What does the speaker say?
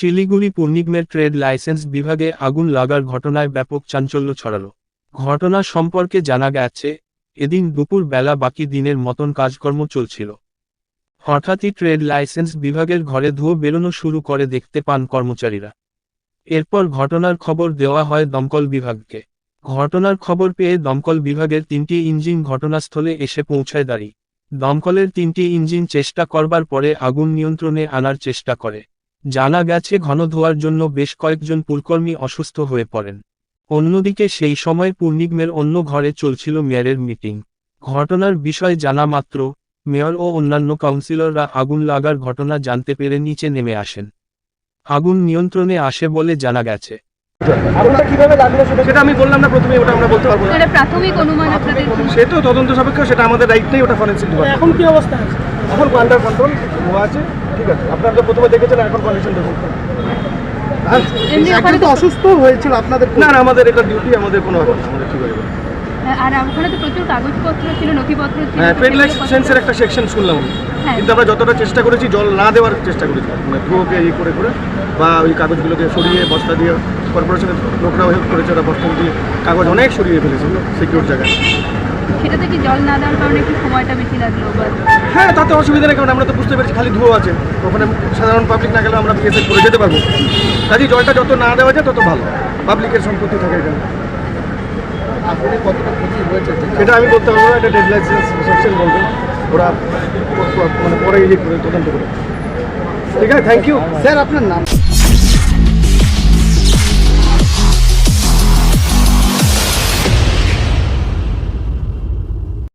Siliguri পুরনিগমের trade licence বিভাগে আগুন লাগার ঘটনায় ব্যাপক চাঞ্চল্য ছড়ালো। ঘটনা সম্পর্কে জানা গেছে, এদিন দুপুর বেলা বাকি দিনের মতন কাজকর্ম চলছিল। হঠাৎই ট্রেড লাইসেন্স বিভাগের ঘরে ধোঁয়া বেরোনো শুরু করে দেখতে পান কর্মচারীরা। এরপর ঘটনার খবর দেওয়া হয় দমকল বিভাগকে। ঘটনার খবর পেয়ে দমকল বিভাগের 3টি ইঞ্জিন ঘটনাস্থলে এসে পৌঁছায়। দমকলের 3টি ইঞ্জিন চেষ্টা করবার পরে আগুন নিয়ন্ত্রণে আনার চেষ্টা করে। জানা গেছে ঘন ধোঁয়ার জন্য বেশ কয়েকজন পুরকর্মী অসুস্থ হয়ে পড়েন। অন্যদিকে সেই সময় পুরনিগমের অন্য ঘরে চলছিল মেয়রের মিটিং। ঘটনার বিষয় জানা মাত্র মেয়র ও অন্যান্য কাউন্সিলররা আগুন লাগার ঘটনা জানতে পেরে নিচে নেমে আসেন। আগুন নিয়ন্ত্রণে আসে বলে জানা গেছে। আগুনটা কিভাবে লাগলো সেটা আমি বললাম না প্রথমে, ওটা আমরা বলতে পারবো না। এটা প্রাথমিক অনুমান আপনাদের? সে তো তদন্ত সাপেক্ষ, সেটা আমাদের রাইট নেই, ওটা ফরেনসিক ডিপার্টমেন্ট। এখন কি অবস্থা আছে? এখন আন্ডার কন্ট্রোল ধোয়া আছে, ঠিক আছে। আপনারা তো প্রথমে দেখেছেন, এখন কন্ডিশন দেখুন। এমনি ওখানে তো অসুস্থ হয়েছিল আপনাদের? না না, আমাদের এটা ডিউটি, আমাদের কোনো ব্যাপার না, আমাদের ঠিক হয়ে যাবে। আর ওখানে তো প্রচুর কাগজপত্র ছিল, নথিপত্র ছিল। হ্যাঁ, ট্রেড লাইসেন্সের একটা সেকশন শুনলাম আমি, কিন্তু আমরা যতটা চেষ্টা করেছি জল না দেওয়ার চেষ্টা করেছি, মানে ধোঁয়াকে ইয়ে করে করে বা ওই কাগজগুলোকে সরিয়ে বস্তা দিয়ে কর্পোরেশনের লোকরাও হেল্প করেছে, ওরা বস্তা দিয়ে কাগজ অনেক সরিয়ে ফেলেছিল সিকিউর জায়গায়। সেটাতে কি জল না দেওয়ার কারণে একটু সময়টা বেশি লাগলো? হ্যাঁ, তাতে অসুবিধা নেই, কারণ আমরা তো বুঝতে পেরেছি খালি ধোঁয়া আছে, ওখানে সাধারণ পাবলিক না গেলে আমরা বিএসএফ করে যেতে পারবো। কাজেই জলটা যত না দেওয়া যায় তত ভালো, পাবলিকের সম্পত্তি থাকে এখানে। কতটা ক্ষতি হয়েছে সেটা আমি বলতে পারবো না, এটা ট্রেড লাইসেন্স সেকশন বলবেন, ওরা মানে পরে ইয়ে করে তদন্ত করে। ঠিক আছে, থ্যাংক ইউ স্যার। আপনার নাম?